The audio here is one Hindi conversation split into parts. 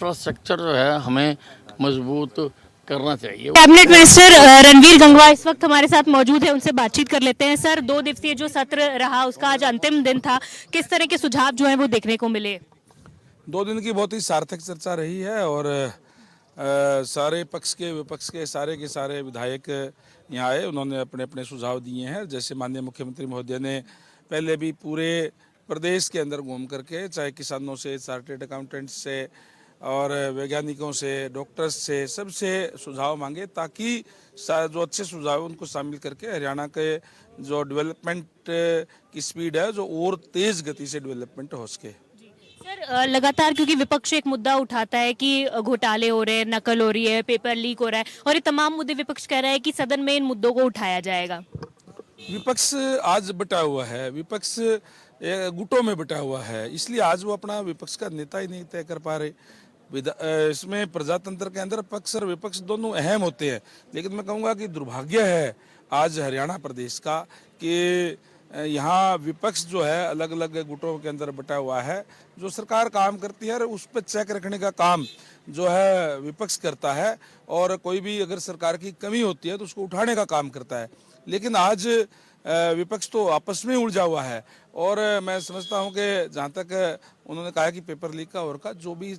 इंफ्रास्ट्रक्चर जो है हमें मजबूत करना चाहिए। कैबिनेट मिनिस्टर रणवीर गंगवा इस वक्त हमारे साथ मौजूद है, उनसे बातचीत कर लेते हैं। सर, 2 दिवसीय जो सत्र रहा उसका आज अंतिम दिन था, किस तरह के सुझाव जो है वो देखने को मिले? 2 दिन की बहुत ही सार्थक चर्चा रही है और सारे पक्ष के विपक्ष के सारे विधायक यहाँ आए, उन्होंने अपने अपने सुझाव दिए हैं। जैसे माननीय मुख्यमंत्री महोदय ने पहले भी पूरे प्रदेश के अंदर घूम करके, चाहे किसानों से, चार्टेड अकाउंटेंट्स से और वैज्ञानिकों से, डॉक्टर्स से, सबसे सुझाव मांगे ताकि जो अच्छे सुझाव उनको शामिल करके हरियाणा के जो डेवलपमेंट की स्पीड है, जो और तेज़ गति से डेवलपमेंट हो सके। सर, लगातार क्योंकि विपक्ष एक मुद्दा उठाता है कि घोटाले हो रहे हैं, नकल हो रही है, पेपर लीक हो रहा है, और ये तमाम मुद्दे विपक्ष कह रहा है कि सदन में इन मुद्दों को उठाया जाएगा। विपक्ष आज बटा हुआ है, विपक्ष गुटों में बटा हुआ है, इसलिए आज वो अपना विपक्ष का नेता ही नहीं तय कर पा रहे। इसमें प्रजातंत्र के अंदर पक्ष और विपक्ष दोनों अहम होते हैं, लेकिन मैं कहूँगा कि दुर्भाग्य है आज हरियाणा प्रदेश का कि यहाँ विपक्ष जो है अलग अलग गुटों के अंदर बटा हुआ है। जो सरकार काम करती है उस पर चेक रखने का काम जो है विपक्ष करता है, और कोई भी अगर सरकार की कमी होती है तो उसको उठाने का काम करता है। लेकिन आज विपक्ष तो आपस में उलझा हुआ है, और मैं समझता हूं कि जहां तक उन्होंने कहा कि पेपर लीक का और का जो भी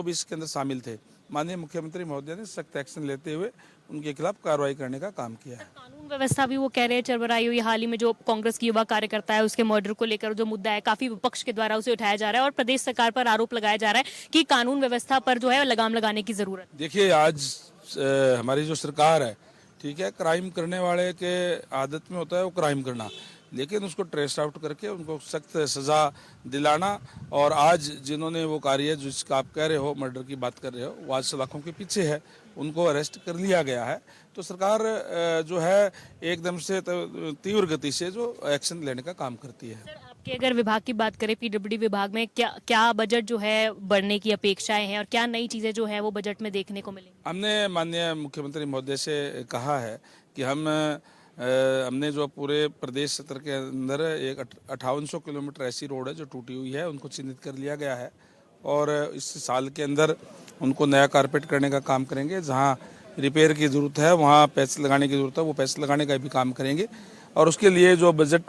इसके अंदर शामिल थे, माननीय मुख्यमंत्री महोदय ने सख्त एक्शन लेते हुए उनके खिलाफ कार्रवाई करने का काम किया है। कानून व्यवस्था भी वो कह रहे हैं चरमराई हुई। हाल ही में जो कांग्रेस की युवा कार्यकर्ता है उसके मर्डर को लेकर जो मुद्दा है, काफी विपक्ष के द्वारा उसे उठाया जा रहा है और प्रदेश सरकार पर आरोप लगाया जा रहा है कि कानून व्यवस्था पर जो है लगाम लगाने की जरूरत। देखिए, आज हमारी जो सरकार है, ठीक है, क्राइम करने वाले के आदत में होता है वो क्राइम करना, लेकिन उसको ट्रेस आउट करके उनको सख्त सज़ा दिलाना। और आज जिन्होंने वो कार्य जिसका आप कह रहे हो, मर्डर की बात कर रहे हो, वो आज सलाखों के पीछे है, उनको अरेस्ट कर लिया गया है। तो सरकार जो है एकदम से तीव्र गति से जो एक्शन लेने का काम करती है। सर, आपके अगर विभाग की बात करें, पीडब्ल्यूडी विभाग में क्या क्या बजट जो है बढ़ने की अपेक्षाएं हैं और क्या नई चीजें जो है वो बजट में देखने को मिलेंगी? हमने माननीय मुख्यमंत्री महोदय से कहा है कि हमने जो पूरे प्रदेश क्षेत्र के अंदर एक 5800 किलोमीटर ऐसी रोड है जो टूटी हुई है, उनको चिन्हित कर लिया गया है, और इस साल के अंदर उनको नया कारपेट करने का काम करेंगे। जहां रिपेयर की ज़रूरत है, वहां पैसे लगाने की ज़रूरत है, वो पैसे लगाने का भी काम करेंगे। और उसके लिए जो बजट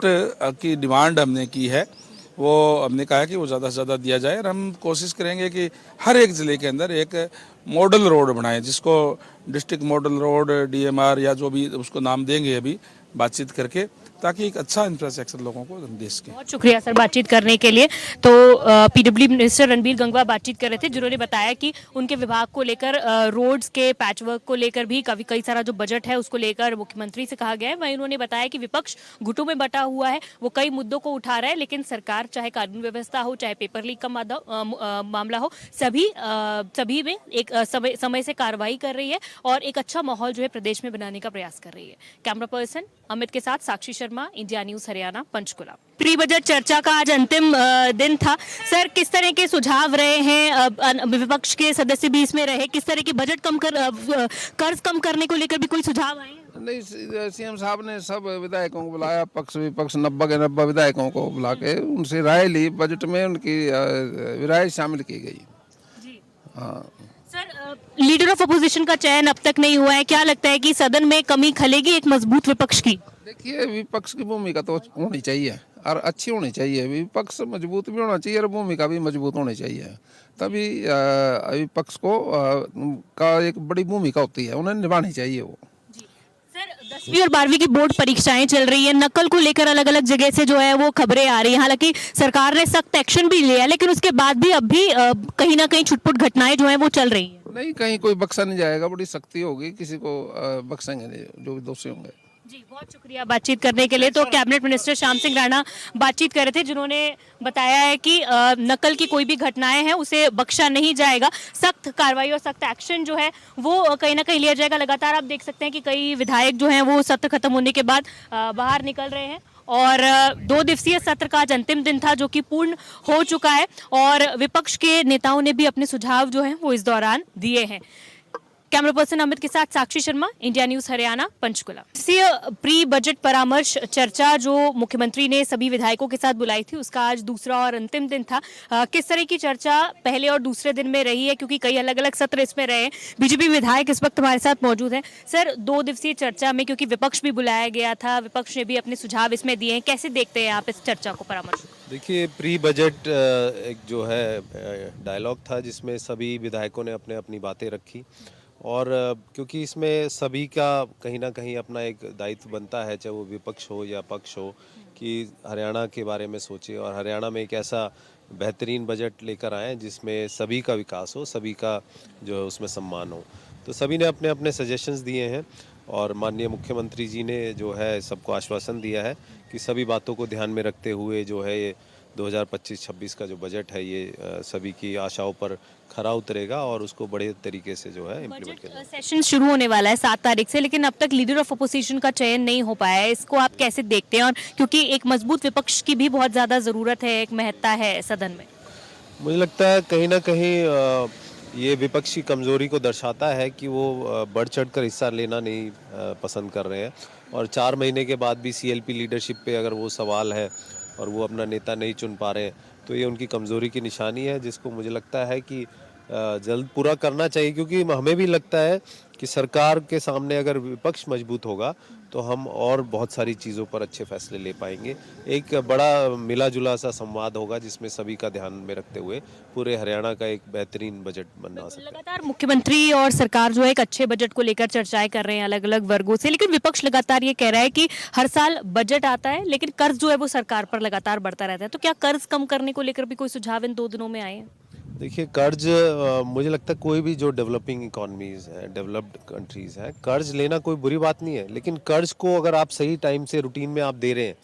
की डिमांड हमने की है, वो हमने कहा है कि वो ज़्यादा से ज़्यादा दिया जाए, और हम कोशिश करेंगे कि हर एक ज़िले के अंदर एक मॉडल रोड बनाएं, जिसको डिस्ट्रिक्ट मॉडल रोड, डीएमआर या जो भी उसको नाम देंगे अभी बातचीत करके, ताकि एक अच्छा इंफ्रास्ट्रक्चर लोगों को दे सके। बहुत शुक्रिया सर बातचीत करने के लिए। तो पीडब्ल्यू मिनिस्टर रणवीर गंगवा बातचीत कर रहे थे, जिन्होंने बताया कि उनके विभाग को लेकर रोड्स के पैचवर्क को लेकर भी कई सारा जो बजट है उसको लेकर मुख्यमंत्री से कहा गया है। वहीं उन्होंने बताया कि विपक्ष गुटों में बटा हुआ है, वो कई मुद्दों को उठा रहा है, लेकिन सरकार चाहे कानून व्यवस्था हो, चाहे पेपर लीक का मामला हो, सभी में एक समय से कार्रवाई कर रही है और एक अच्छा माहौल जो है प्रदेश में बनाने का प्रयास कर रही है। कैमरा पर्सन अमित के साथ Sakshi Sharma, India news Haryana, Panchkula. Pre budget चर्चा का आज अंतिम दिन था। सर, किस तरह के सुझाव रहे हैं? विपक्ष के सदस्य भी इसमें रहे, किस तरह की बजट कर्ज कम करने को लेकर भी कोई सुझाव आए? नहीं, सीएम साहब ने सब विधायकों को बुलाया, पक्ष विपक्ष 90 के 90 विधायकों को बुला के उनसे राय ली। बजट में उनकी राय शामिल की गई। जी हाँ सर, लीडर ऑफ अपोजिशन का चयन अब तक नहीं हुआ है, क्या लगता है कि सदन में कमी खलेगी एक मजबूत विपक्ष की? देखिए, विपक्ष की भूमिका तो होनी चाहिए और अच्छी होनी चाहिए। विपक्ष मजबूत भी होना चाहिए और भूमिका भी मजबूत होनी चाहिए, तभी विपक्ष को का एक बड़ी भूमिका होती है, उन्हें निभानी चाहिए वो। सर, 10वीं और 12वीं की बोर्ड परीक्षाएं चल रही है, नकल को लेकर अलग अलग जगह से जो है वो खबरें आ रही हैं। हालांकि सरकार ने सख्त एक्शन भी लिया, लेकिन उसके बाद भी अब भी कहीं ना कहीं छुटपुट घटनाएं जो है वो चल रही हैं। नहीं, कहीं कोई बख्शा नहीं जाएगा, बड़ी सख्ती होगी, किसी को बख्शेंगे नहीं जो भी दोषी होंगे। जी, बहुत शुक्रिया बातचीत करने के लिए। तो कैबिनेट मिनिस्टर श्याम सिंह राणा बातचीत कर रहे थे, जिन्होंने बताया है कि नकल की कोई भी घटनाएं हैं उसे बख्शा नहीं जाएगा, सख्त कार्रवाई और सख्त एक्शन जो है वो कहीं ना कहीं लिया जाएगा। लगातार आप देख सकते हैं कि कई विधायक जो हैं वो सत्र खत्म होने के बाद बाहर निकल रहे हैं, और 2 दिवसीय सत्र का आज अंतिम दिन था जो कि पूर्ण हो चुका है, और विपक्ष के नेताओं ने भी अपने सुझाव जो हैं वो इस दौरान दिए हैं। कैमरा पर्सन अमित के साथ Sakshi Sharma, India news Haryana, Panchkula. Pre budget परामर्श चर्चा जो मुख्यमंत्री ने सभी विधायकों के साथ बुलाई थी, उसका आज दूसरा और अंतिम दिन था। किस तरह की चर्चा पहले और दूसरे दिन में रही है, क्योंकि कई अलग अलग सत्र इसमें रहे हैं। बीजेपी विधायक इस वक्त हमारे साथ मौजूद हैं। सर, 2 दिवसीय चर्चा में, क्योंकि विपक्ष भी बुलाया गया था, विपक्ष ने भी अपने सुझाव इसमें दिए हैं, कैसे देखते हैं आप इस चर्चा को, परामर्श? देखिए, प्री बजट एक जो है डायलॉग था जिसमें सभी विधायकों ने अपने अपनी बातें रखी, और क्योंकि इसमें सभी का कहीं ना कहीं अपना एक दायित्व बनता है, चाहे वो विपक्ष हो या पक्ष हो, कि हरियाणा के बारे में सोचे और हरियाणा में एक ऐसा बेहतरीन बजट लेकर आए जिसमें सभी का विकास हो, सभी का जो है उसमें सम्मान हो। तो सभी ने अपने अपने सजेशंस दिए हैं और माननीय मुख्यमंत्री जी ने जो है सबको आश्वासन दिया है कि सभी बातों को ध्यान में रखते हुए जो है ये 2025-26 का जो बजट है ये सभी की आशाओं पर खरा उतरेगा और उसको बड़े तरीके से जो है इम्प्लीमेंट करेगा। सेशन शुरू होने वाला है 7 तारीख से, लेकिन अब तक लीडर ऑफ अपोजिशन का चयन नहीं हो पाया है। इसको आप कैसे देखते हैं? और क्योंकि एक मजबूत विपक्ष की भी बहुत ज्यादा जरूरत है, एक महत्ता है सदन में। मुझे लगता है कहीं ना कहीं ये विपक्ष की कमजोरी को दर्शाता है कि वो बढ़ चढ़कर हिस्सा लेना नहीं पसंद कर रहे हैं, और 4 महीने के बाद भी सीएलपी लीडरशिप पे अगर वो सवाल है और वो अपना नेता नहीं चुन पा रहे हैं, तो ये उनकी कमजोरी की निशानी है, जिसको मुझे लगता है कि जल्द पूरा करना चाहिए। क्योंकि हमें भी लगता है कि सरकार के सामने अगर विपक्ष मजबूत होगा तो हम और बहुत सारी चीज़ों पर अच्छे फैसले ले पाएंगे। एक बड़ा मिला जुला सा संवाद होगा जिसमें सभी का ध्यान में रखते हुए पूरे हरियाणा का एक बेहतरीन बजट बनना सकता है। लगातार मुख्यमंत्री और सरकार जो है एक अच्छे बजट को लेकर चर्चाएं कर रहे हैं अलग अलग वर्गों से, लेकिन विपक्ष लगातार ये कह रहा है कि हर साल बजट आता है लेकिन कर्ज जो है वो सरकार पर लगातार बढ़ता रहता है। तो क्या कर्ज कम करने को लेकर भी कोई सुझाव इन 2 दिनों में आए हैं? देखिए, कर्ज मुझे लगता है कोई भी जो डेवलपिंग इकोनॉमीज हैं, डेवलप्ड कंट्रीज हैं, कर्ज लेना कोई बुरी बात नहीं है, लेकिन कर्ज को अगर आप सही टाइम से रूटीन में आप दे रहे हैं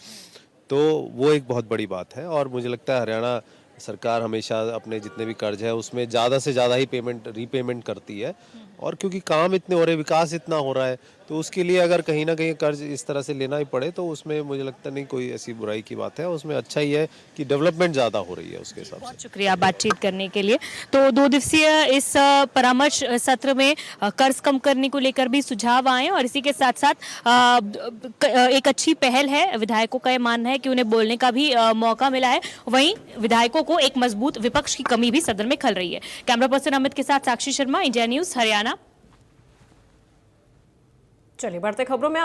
तो वो एक बहुत बड़ी बात है। और मुझे लगता है हरियाणा सरकार हमेशा अपने जितने भी कर्ज है उसमें ज़्यादा से ज़्यादा ही रीपेमेंट करती है, और क्योंकि काम इतने हो रहे, विकास इतना हो रहा है, तो उसके लिए अगर कहीं ना कहीं कर्ज इस तरह से लेना ही पड़े तो उसमें मुझे लगता नहीं कोई ऐसी बुराई की बात है। उसमें अच्छा ही है कि डेवलपमेंट ज़्यादा हो रही है उसके हिसाब से। बहुत शुक्रिया बातचीत करने के लिए। तो 2 दिवसीय इस परामर्श सत्र में कर्ज कम करने को लेकर भी सुझाव आए, और इसी के साथ साथ एक अच्छी पहल है। विधायकों का ये मानना है कि उन्हें बोलने का भी मौका मिला है, वहीं विधायकों को एक मजबूत विपक्ष की कमी भी सदन में खल रही है। कैमरा पर्सन अमित के साथ साक्षी शर्मा, इंडिया न्यूज हरियाणा। चलिए बढ़ते खबरों में।